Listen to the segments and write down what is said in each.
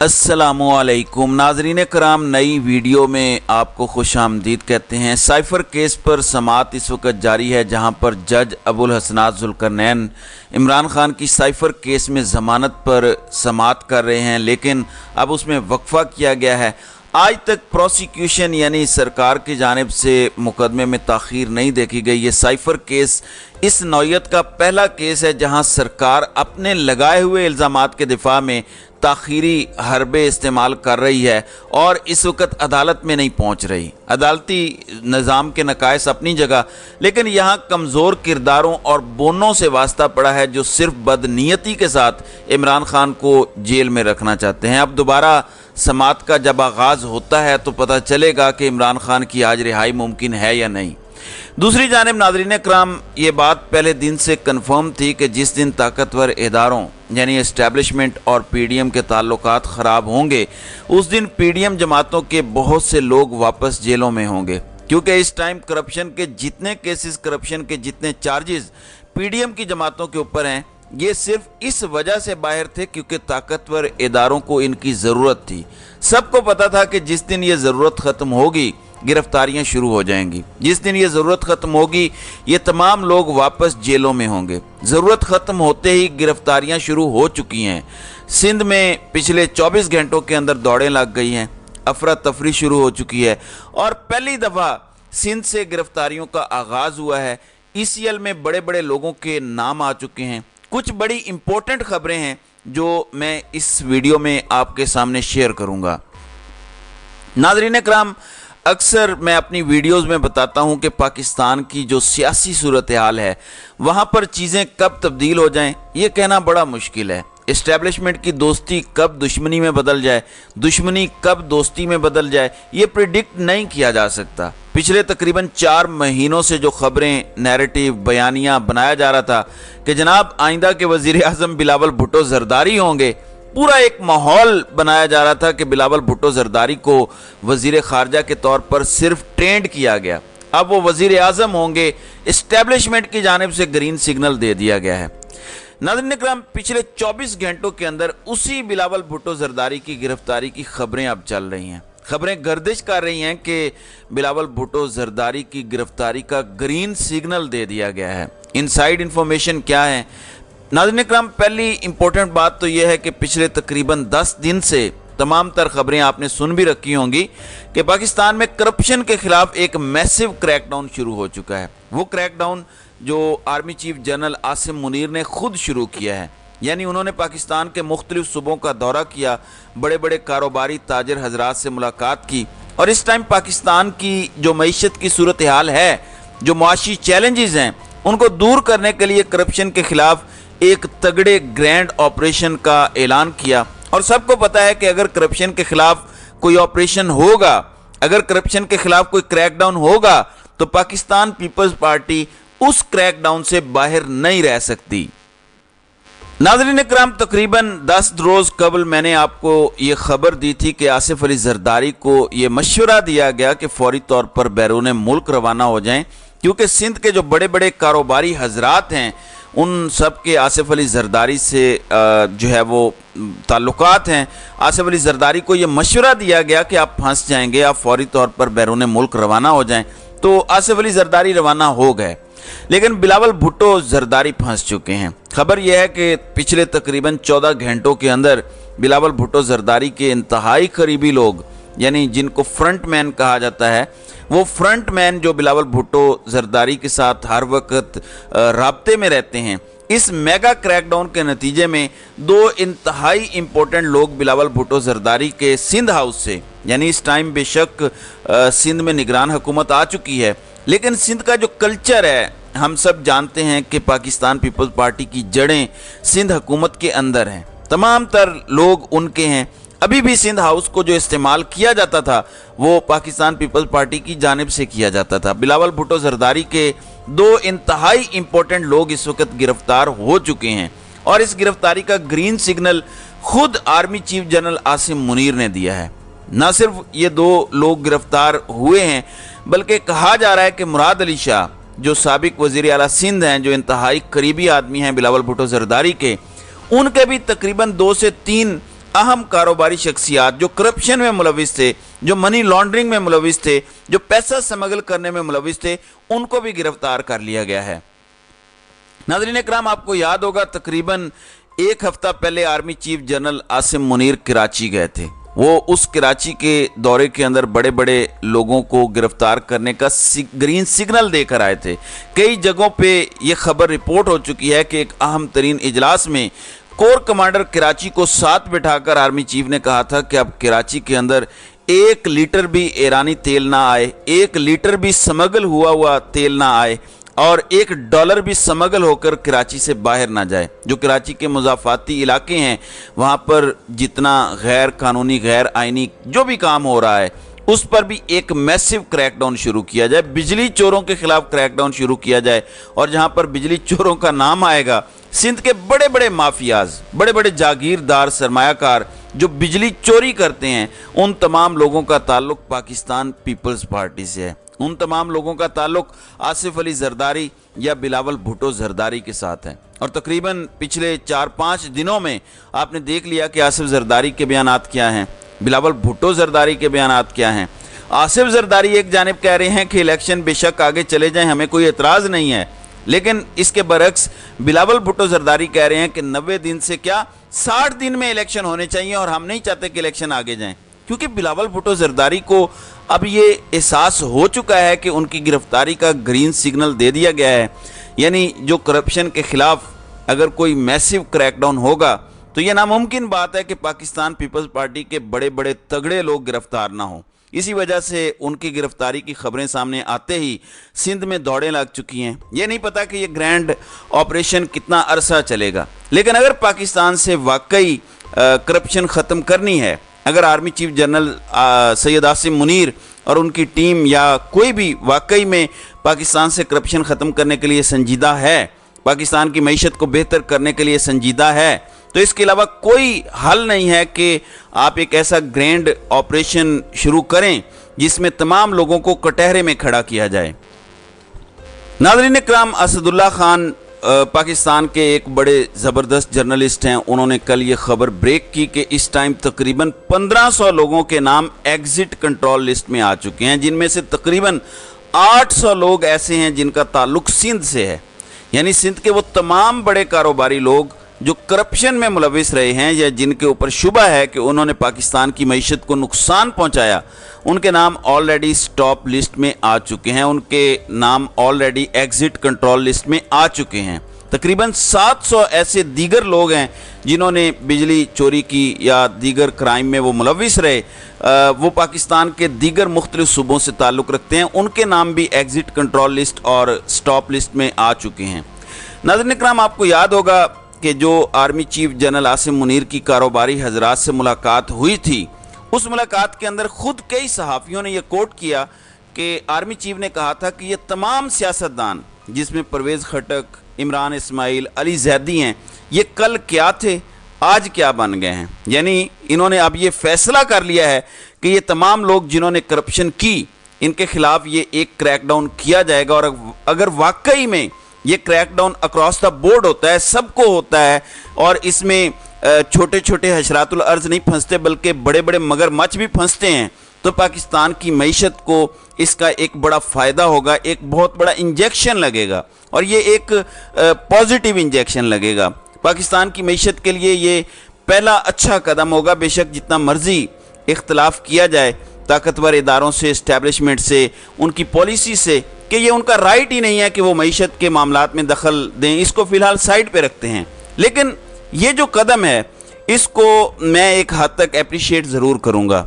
अस्सलामुअलैकुम नाजरीन कराम, नई वीडियो में आपको खुश आमदीद कहते हैं। साइफर केस पर समाअत इस वक्त जारी है, जहां पर जज अबुल हसनात जुल्करनैन इमरान खान की साइफर केस में ज़मानत पर समाअत कर रहे हैं, लेकिन अब उसमें वक्फा किया गया है। आज तक प्रोसिक्यूशन यानी सरकार की जानिब से मुकदमे में ताख़ीर नहीं देखी गई। ये साइफर केस इस नौयत का पहला केस है जहां सरकार अपने लगाए हुए इल्ज़ामात के दिफा में ताख़ीरी हरबे इस्तेमाल कर रही है और इस वक्त अदालत में नहीं पहुंच रही। अदालती निज़ाम के नकाइस अपनी जगह, लेकिन यहाँ कमज़ोर किरदारों और बोनों से वास्ता पड़ा है जो सिर्फ बदनीयती के साथ इमरान खान को जेल में रखना चाहते हैं। अब दोबारा समाअत का जब आगाज़ होता है तो पता चलेगा कि इमरान खान की आज रिहाई मुमकिन है या नहीं। दूसरी जानिब नाज़रीन कराम, ये बात पहले दिन से कन्फर्म थी कि जिस दिन ताकतवर इदारों यानी एस्टैब्लिशमेंट और पीडीएम के ताल्लुकात ख़राब होंगे, उस दिन पीडीएम जमातों के बहुत से लोग वापस जेलों में होंगे, क्योंकि इस टाइम करप्शन के जितने केसेस, करप्शन के जितने चार्जेस पीडीएम की जमातों के ऊपर हैं, ये सिर्फ इस वजह से बाहर थे क्योंकि ताकतवर इदारों को इनकी ज़रूरत थी। सबको पता था कि जिस दिन ये ज़रूरत ख़त्म होगी गिरफ्तारियां शुरू हो जाएंगी। जिस दिन ये ज़रूरत ख़त्म होगी ये तमाम लोग वापस जेलों में होंगे। ज़रूरत ख़त्म होते ही गिरफ्तारियां शुरू हो चुकी हैं। सिंध में पिछले 24 घंटों के अंदर दौड़ें लग गई हैं, अफरा तफरी शुरू हो चुकी है और पहली दफ़ा सिंध से गिरफ्तारियों का आगाज़ हुआ है। ईसीएल में बड़े बड़े लोगों के नाम आ चुके हैं। कुछ बड़ी इंपॉर्टेंट खबरें हैं जो मैं इस वीडियो में आपके सामने शेयर करूँगा। नाज़रीन कराम, अक्सर मैं अपनी वीडियोस में बताता हूं कि पाकिस्तान की जो सियासी सूरत हाल है वहां पर चीज़ें कब तब्दील हो जाएं ये कहना बड़ा मुश्किल है। इस्टेब्लिशमेंट की दोस्ती कब दुश्मनी में बदल जाए, दुश्मनी कब दोस्ती में बदल जाए, ये प्रिडिक्ट नहीं किया जा सकता। पिछले तकरीबन 4 महीनों से जो खबरें, नैरेटिव, बयानियाँ बनाया जा रहा था कि जनाब आइंदा के वज़ीर आज़म बिलावल भुट्टो ज़रदारी होंगे, पूरा एक माहौल बनाया जा रहा था कि बिलावल भुट्टो ज़रदारी को वज़ीर ख़ारजा के तौर पर सिर्फ ट्रेंड किया गया, अब वो वज़ीर आज़म होंगे। इस्टेब्लिशमेंट की जानिब से ग्रीन सिग्नल दे दिया गया है। नाज़रीन कराम, पिछले 24 घंटों के अंदर उसी बिलावल भुट्टो ज़रदारी की गिरफ्तारी की खबरें अब चल रही हैं। खबरें गर्दिश कर रही हैं कि बिलावल भुट्टो ज़रदारी की गिरफ्तारी का ग्रीन सिग्नल दे दिया गया है। इनसाइड इन्फॉर्मेशन क्या है नाज़रीन कराम? पहली इंपॉर्टेंट बात तो यह है कि पिछले तकरीबन 10 दिन से तमाम तर खबरें आपने सुन भी रखी होंगी कि पाकिस्तान में करप्शन के खिलाफ एक मैसिव क्रैकडाउन शुरू हो चुका है। वो क्रैकडाउन जो army chief general Asim Munir ने खुद शुरू किया है, यानी उन्होंने पाकिस्तान के मुख्तलिफ सूबों का दौरा किया, बड़े बड़े कारोबारी ताजर हजरात से मुलाकात की और इस टाइम पाकिस्तान की जो मईशत की सूरत हाल है, जो मुआशी चैलेंजेस हैं, उनको दूर करने के लिए करप्शन के खिलाफ एक तगड़े ग्रैंड ऑपरेशन का ऐलान किया। और सबको पता है कि अगर करप्शन के खिलाफ कोई ऑपरेशन होगा, अगर करप्शन के खिलाफ कोई क्रैकडाउन होगा तो पाकिस्तान पीपल्स पार्टी उस क्रैकडाउन से बाहर नहीं रह सकती। नाज़रीन कराम, तकरीबन 10 रोज़ कबल मैंने आपको ये खबर दी थी कि आसिफ अली ज़रदारी को ये मशवरा दिया गया कि फौरी तौर पर बैरून मुल्क रवाना हो जाएं, क्योंकि सिंध के जो बड़े बड़े कारोबारी हजरात हैं उन सब के आसिफ अली ज़रदारी से जो है वो ताल्लुकात हैं। आसिफ अली ज़रदारी को ये मशवरा दिया गया कि आप फंस जाएंगे, आप फौरी तौर पर बैरून मुल्क रवाना हो जाएं। तो आसिफ अली ज़रदारी रवाना हो गए, लेकिन बिलावल भुट्टो ज़रदारी फंस चुके हैं। खबर यह है कि पिछले तकरीबन 14 घंटों के अंदर बिलावल भुट्टो ज़रदारी के इंतहाई करीबी लोग, यानी जिनको फ्रंट मैन कहा जाता है, वो फ्रंट मैन जो बिलावल भुट्टो ज़रदारी के साथ हर वक्त राब्ते में रहते हैं, इस मेगा क्रैकडाउन के नतीजे में 2 इंतहाई इम्पोर्टेंट लोग बिलावल भुट्टो ज़रदारी के सिंध हाउस से, यानी इस टाइम बेशक सिंध में निगरान हुकूमत आ चुकी है, लेकिन सिंध का जो कल्चर है, हम सब जानते हैं कि पाकिस्तान पीपल्स पार्टी की जड़ें सिंध हुकूमत के अंदर हैं, तमाम तर लोग उनके हैं। अभी भी सिंध हाउस को जो इस्तेमाल किया जाता था वो पाकिस्तान पीपल्स पार्टी की जानिब से किया जाता था। बिलावल भुट्टो ज़रदारी के 2 इंतहाई इम्पोर्टेंट लोग इस वक्त गिरफ्तार हो चुके हैं और इस गिरफ्तारी का ग्रीन सिग्नल खुद army chief general Asim Munir ने दिया है। न सिर्फ ये 2 लोग गिरफ्तार हुए हैं, बल्कि कहा जा रहा है कि मुराद अली शाह जो साबिक वज़ीर आला सिंध हैं, जो इंतहाई करीबी आदमी हैं बिलावल भुट्टो ज़रदारी के, उनके भी तकरीबन 2 से 3 अहम कारोबारी शख्सियात जो करप्शन में मुलविस थे, जो मनी लॉन्ड्रिंग में मुलविस थे, जो पैसा स्मगल करने में मुलविस थे, उनको भी गिरफ्तार कर लिया गया है। नाज़रीन इकराम, आपको याद होगा तकरीबन एक हफ्ता पहले army chief general Asim Munir Karachi गए थे। वो उस कराची के दौरे के अंदर बड़े बड़े लोगों को गिरफ्तार करने का ग्रीन सिग्नल देकर आए थे। कई जगहों पे ये खबर रिपोर्ट हो चुकी है कि एक अहम तरीन इजलास में कोर कमांडर कराची को साथ बिठाकर आर्मी चीफ ने कहा था कि अब कराची के अंदर 1 लीटर भी ईरानी तेल ना आए, 1 लीटर भी स्मगल हुआ तेल ना आए और $1 भी स्मगल होकर कराची से बाहर ना जाए। जो कराची के मुज़ाफ़ाती इलाके हैं वहाँ पर जितना गैर कानूनी गैर आइनी जो भी काम हो रहा है उस पर भी एक मैसिव क्रैकडाउन शुरू किया जाए, बिजली चोरों के खिलाफ क्रैकडाउन शुरू किया जाए। और जहाँ पर बिजली चोरों का नाम आएगा, सिंध के बड़े बड़े माफियाज, बड़े बड़े जागीरदार सरमायाकार जो बिजली चोरी करते हैं, उन तमाम लोगों का ताल्लुक पाकिस्तान पीपल्स पार्टी से है। उन तमाम लोगों का ताल्लुक आसिफ अली जरदारी या बिलावल भुट्टो जरदारी के साथ है। और तकरीबन पिछले 4-5 दिनों में आपने देख लिया कि आसिफ जरदारी के बयानात क्या हैं, बिलावल भुट्टो जरदारी के बयानात क्या हैं। आसिफ जरदारी एक जानिब कह रहे हैं कि इलेक्शन बेशक आगे चले जाएं, हमें कोई एतराज़ नहीं है, लेकिन इसके बरक्स बिलावल भुट्टो जरदारी कह रहे हैं कि 90 दिन से क्या 60 दिन में इलेक्शन होने चाहिए और हम नहीं चाहते कि इलेक्शन आगे जाएं। क्योंकि बिलावल भुट्टो जरदारी को अब ये एहसास हो चुका है कि उनकी गिरफ्तारी का ग्रीन सिग्नल दे दिया गया है। यानी जो करप्शन के खिलाफ अगर कोई मैसिव क्रैकडाउन होगा तो यह नामुमकिन बात है कि पाकिस्तान पीपल्स पार्टी के बड़े बड़े तगड़े लोग गिरफ्तार ना हों। इसी वजह से उनकी गिरफ्तारी की खबरें सामने आते ही सिंध में दौड़ें लग चुकी हैं। ये नहीं पता कि ये ग्रैंड ऑपरेशन कितना अरसा चलेगा, लेकिन अगर पाकिस्तान से वाकई करप्शन ख़त्म करनी है, अगर army chief general Syed Asim Munir और उनकी टीम या कोई भी वाकई में पाकिस्तान से करप्शन ख़त्म करने के लिए संजीदा है, पाकिस्तान की मईशत को बेहतर करने के लिए संजीदा है, तो इसके अलावा कोई हल नहीं है कि आप एक ऐसा ग्रैंड ऑपरेशन शुरू करें जिसमें तमाम लोगों को कटहरे में खड़ा किया जाए। नाज़रीन इकराम, असदुल्ला खान पाकिस्तान के एक बड़े ज़बरदस्त जर्नलिस्ट हैं। उन्होंने कल ये खबर ब्रेक की कि इस टाइम तकरीबन 1500 लोगों के नाम एग्ज़िट कंट्रोल लिस्ट में आ चुके हैं, जिनमें से तकरीबन 800 लोग ऐसे हैं जिनका ताल्लुक सिंध से है। यानी सिंध के वो तमाम बड़े कारोबारी लोग जो करप्शन में मुलविस रहे हैं या जिनके ऊपर शुबा है कि उन्होंने पाकिस्तान की मईशत को नुकसान पहुंचाया, उनके नाम ऑलरेडी स्टॉप लिस्ट में आ चुके हैं, उनके नाम ऑलरेडी एग्जिट कंट्रोल लिस्ट में आ चुके हैं। तकरीबन 700 ऐसे दीगर लोग हैं जिन्होंने बिजली चोरी की या दीगर क्राइम में वो मुलविस रहे, वो पाकिस्तान के दीगर मुख्तलिफ सूबों से ताल्लुक़ रखते हैं, उनके नाम भी एग्जिट कंट्रोल लिस्ट और स्टॉप लिस्ट में आ चुके हैं। नाज़रीन इकराम, आपको याद होगा कि जो army chief general Asim Munir की कारोबारी हजरात से मुलाकात हुई थी, उस मुलाकात के अंदर खुद कई सहाफ़ियों ने यह कोट किया कि आर्मी चीफ ने कहा था कि ये तमाम सियासतदान जिसमें परवेज़ खटक, इमरान इस्माइल, अली जैदी हैं, ये कल क्या थे, आज क्या बन गए हैं। यानी इन्होंने अब ये फैसला कर लिया है कि ये तमाम लोग जिन्होंने करप्शन की, इनके खिलाफ ये एक क्रैकडाउन किया जाएगा। और अगर वाकई में ये क्रैकडाउन अक्रॉस द बोर्ड होता है, सबको होता है, और इसमें छोटे छोटे हशरातुल अर्ज नहीं फंसते बल्कि बड़े बड़े मगरमच्छ भी फंसते हैं, तो पाकिस्तान की मईशत को इसका एक बड़ा फ़ायदा होगा, एक बहुत बड़ा इंजेक्शन लगेगा, और ये एक पॉजिटिव इंजेक्शन लगेगा पाकिस्तान की मईशत के लिए। ये पहला अच्छा कदम होगा। बेशक जितना मर्जी इख्तलाफ किया जाए ताकतवर इदारों से, इस्टेब्लिशमेंट से, उनकी पॉलिसी से, कि ये उनका राइट ही नहीं है कि वो मईशत के मामलात में दखल दें, इसको फ़िलहाल साइड पे रखते हैं। लेकिन ये जो कदम है इसको मैं एक हद तक अप्रिशिएट ज़रूर करूँगा।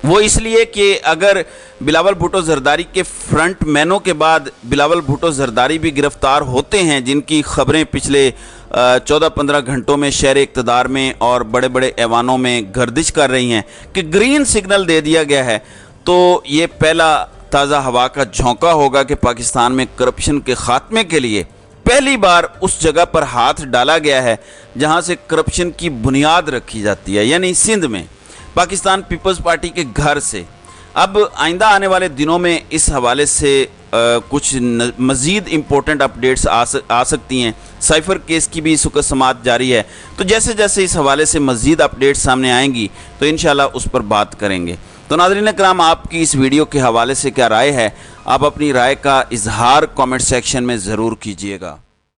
वो इसलिए कि अगर बिलावल भुट्टो जरदारी के फ्रंट मैनों के बाद बिलावल भुट्टो जरदारी भी गिरफ़्तार होते हैं, जिनकी खबरें पिछले 14-15 घंटों में शहर इक़्तिदार में और बड़े बड़े ऐवानों में गर्दिश कर रही हैं कि ग्रीन सिग्नल दे दिया गया है, तो ये पहला ताज़ा हवा का झोंका होगा कि पाकिस्तान में करप्शन के ख़ात्मे के लिए पहली बार उस जगह पर हाथ डाला गया है जहां से करप्शन की बुनियाद रखी जाती है, यानी सिंध में पाकिस्तान पीपल्स पार्टी के घर से। اب آئندہ آنے والے دنوں میں اس حوالے سے کچھ مزید امپورٹنٹ اپڈیٹس آ سکتی ہیں۔ سائفر کیس کی بھی اس وقت سماعت جاری ہے، تو جیسے جیسے اس حوالے سے مزید اپڈیٹس سامنے آئیں گی تو انشاءاللہ اس پر بات کریں گے۔ تو ناظرین کرام، آپ کی اس ویڈیو کے حوالے سے کیا رائے ہے؟ آپ اپنی رائے کا اظہار کامنٹ سیکشن میں ضرور کیجئے گا۔